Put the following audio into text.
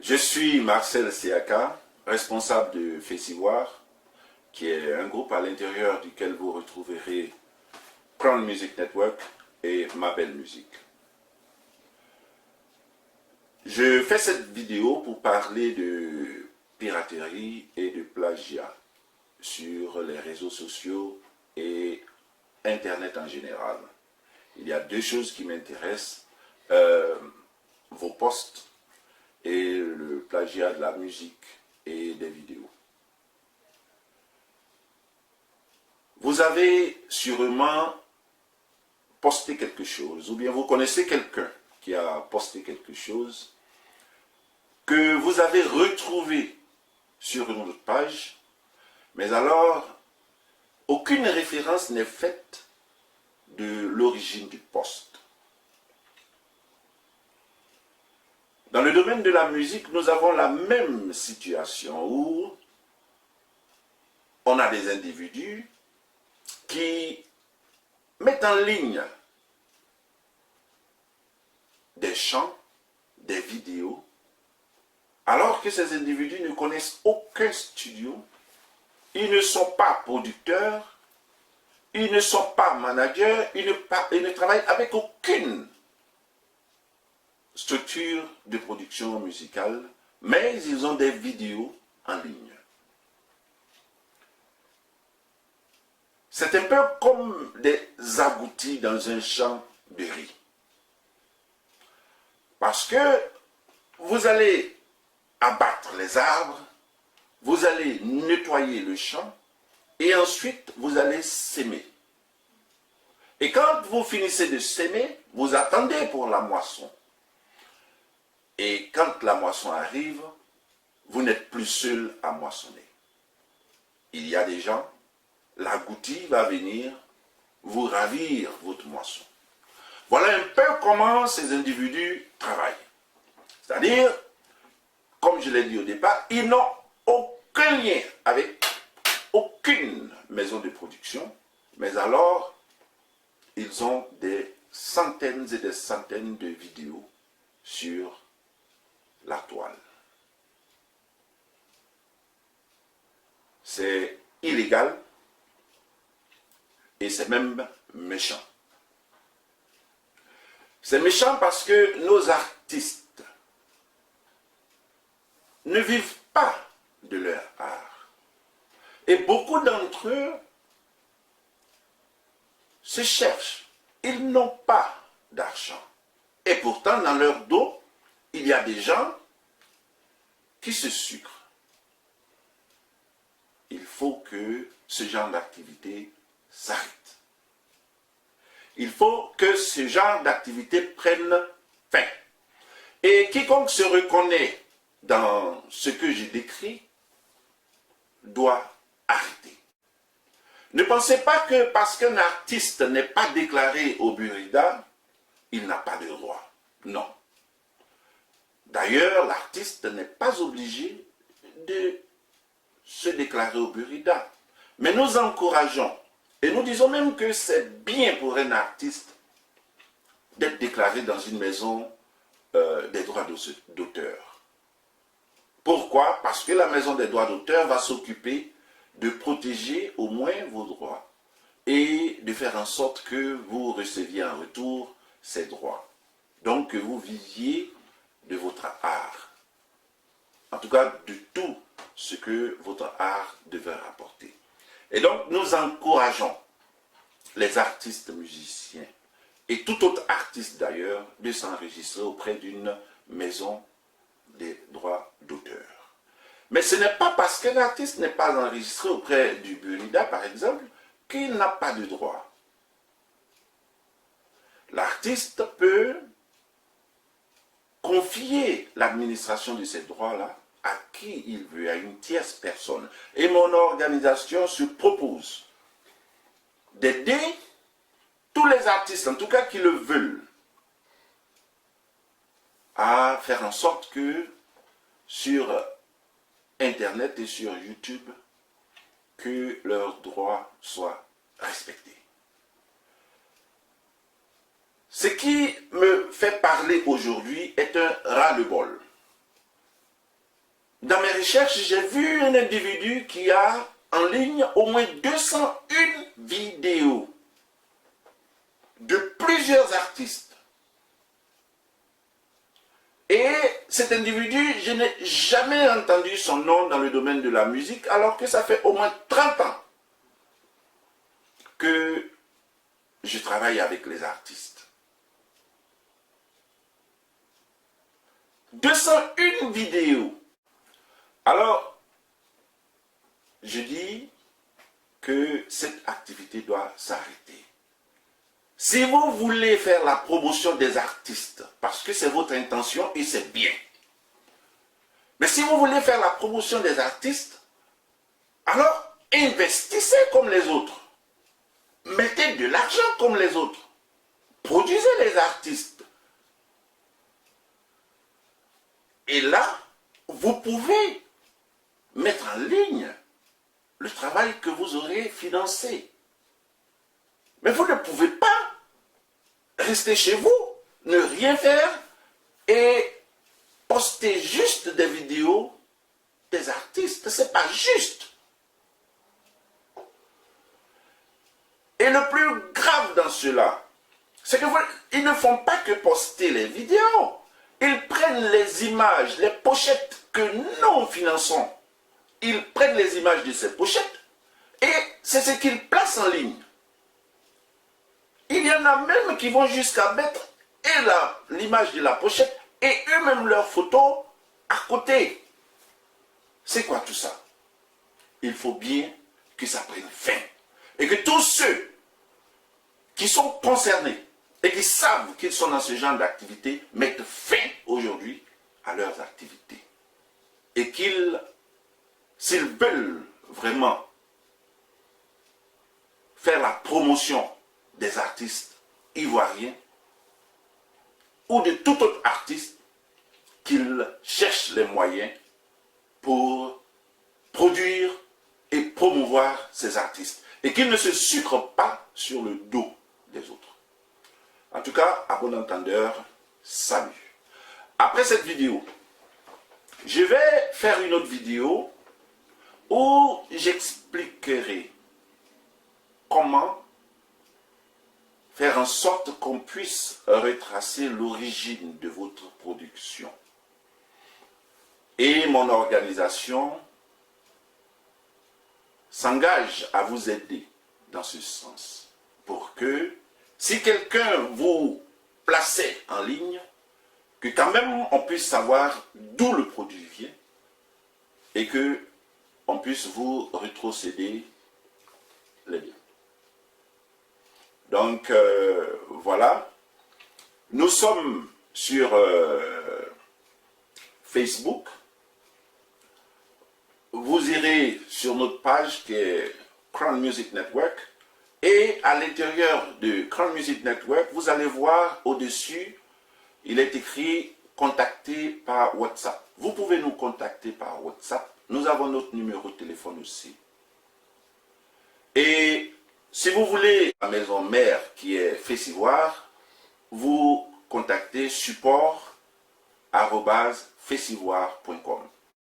Je suis Marcel Siaka, responsable de Festivoire, qui est un groupe à l'intérieur duquel vous retrouverez Crown Music Network et Ma Belle Musique. Je fais cette vidéo pour parler de piraterie et de plagiat sur les réseaux sociaux et Internet en général. Il y a deux choses qui m'intéressent, vos posts et le plagiat de la musique et des vidéos. Vous avez sûrement posté quelque chose, ou bien vous connaissez quelqu'un qui a posté quelque chose que vous avez retrouvé sur une autre page, mais alors aucune référence n'est faite de l'origine du post. Dans le domaine de la musique, nous avons la même situation où on a des individus qui mettent en ligne des chants, des vidéos, alors que ces individus ne connaissent aucun studio, ils ne sont pas producteurs, ils ne sont pas managers, ils ne travaillent avec aucune structure de production musicale, mais ils ont des vidéos en ligne. C'est un peu comme des agoutis dans un champ de riz. Parce que vous allez abattre les arbres, vous allez nettoyer le champ, et ensuite vous allez s'aimer. Et quand vous finissez de s'aimer, vous attendez pour la moisson. Et quand la moisson arrive, vous n'êtes plus seul à moissonner. Il y a des gens, l'agouti va venir vous ravir votre moisson. Voilà un peu comment ces individus travaillent. C'est-à-dire, comme je l'ai dit au départ, ils n'ont aucun lien avec aucune maison de production, mais alors, ils ont des centaines et des centaines de vidéos sur la toile. C'est illégal et c'est même méchant. C'est méchant parce que nos artistes ne vivent pas de leur art. Et beaucoup d'entre eux se cherchent. Ils n'ont pas d'argent. Et pourtant, dans leur dos, il y a des gens qui se sucrent. Il faut que ce genre d'activité s'arrête. Il faut que ce genre d'activité prenne fin. Et quiconque se reconnaît dans ce que j'ai décrit doit arrêter. Ne pensez pas que parce qu'un artiste n'est pas déclaré au Burida, il n'a pas de droit. Non. D'ailleurs, l'artiste n'est pas obligé de se déclarer au Burida. Mais nous encourageons, et nous disons même que c'est bien pour un artiste d'être déclaré dans une maison des droits d'auteur. Pourquoi? Parce que la maison des droits d'auteur va s'occuper de protéger au moins vos droits et de faire en sorte que vous receviez en retour ces droits. Donc que vous viviez de votre art. En tout cas, de tout ce que votre art devait rapporter. Et donc, nous encourageons les artistes musiciens et tout autre artiste d'ailleurs de s'enregistrer auprès d'une maison des droits d'auteur. Mais ce n'est pas parce qu'un artiste n'est pas enregistré auprès du Burida, par exemple, qu'il n'a pas de droit. L'artiste peut confier l'administration de ces droits-là à qui il veut, à une tierce personne. Et mon organisation se propose d'aider tous les artistes, en tout cas qui le veulent, à faire en sorte que sur Internet et sur YouTube, que leurs droits soient respectés. Ce qui me fait parler aujourd'hui est un ras-le-bol. dans mes recherches, j'ai vu un individu qui a en ligne au moins 201 vidéos de plusieurs artistes. Et cet individu, je n'ai jamais entendu son nom dans le domaine de la musique, alors que ça fait au moins 30 ans que je travaille avec les artistes. 201 vidéos. Alors, je dis que cette activité doit s'arrêter. Si vous voulez faire la promotion des artistes, parce que c'est votre intention et c'est bien, mais si vous voulez faire la promotion des artistes, alors investissez comme les autres. Mettez de l'argent comme les autres. Produisez les artistes. Et là, vous pouvez mettre en ligne le travail que vous aurez financé. Mais vous ne pouvez pas rester chez vous, ne rien faire et poster juste des vidéos des artistes. Ce n'est pas juste. Et le plus grave dans cela, c'est qu'ils ne font pas que poster les vidéos. Ils prennent les images, les pochettes que nous finançons. Ils prennent les images de ces pochettes et c'est ce qu'ils placent en ligne. Il y en a même qui vont jusqu'à mettre l'image de la pochette et eux-mêmes leurs photos à côté. C'est quoi tout ça? Il faut bien que ça prenne fin. Et que tous ceux qui sont concernés et qui savent qu'ils sont dans ce genre d'activité mettent fin aujourd'hui à leurs activités. Et qu'ils, s'ils veulent vraiment faire la promotion des artistes ivoiriens ou de tout autre artiste, qu'ils cherchent les moyens pour produire et promouvoir ces artistes et qu'ils ne se sucrent pas sur le dos des autres. En tout cas, à bon entendeur, salut. Après cette vidéo, je vais faire une autre vidéo où j'expliquerai comment faire en sorte qu'on puisse retracer l'origine de votre production. Et mon organisation s'engage à vous aider dans ce sens. Pour que, si quelqu'un vous plaçait en ligne, que quand même on puisse savoir d'où le produit vient et que on puisse vous rétrocéder les biens. Donc, voilà. Nous sommes sur Facebook. Vous irez sur notre page qui est Crown Music Network. Et à l'intérieur de Crown Music Network, vous allez voir au-dessus, il est écrit « Contacter par WhatsApp ». Vous pouvez nous contacter par WhatsApp. Nous avons notre numéro de téléphone aussi. Et si vous voulez la maison mère qui est Fessivoire, vous contactez support@fessivoire.com.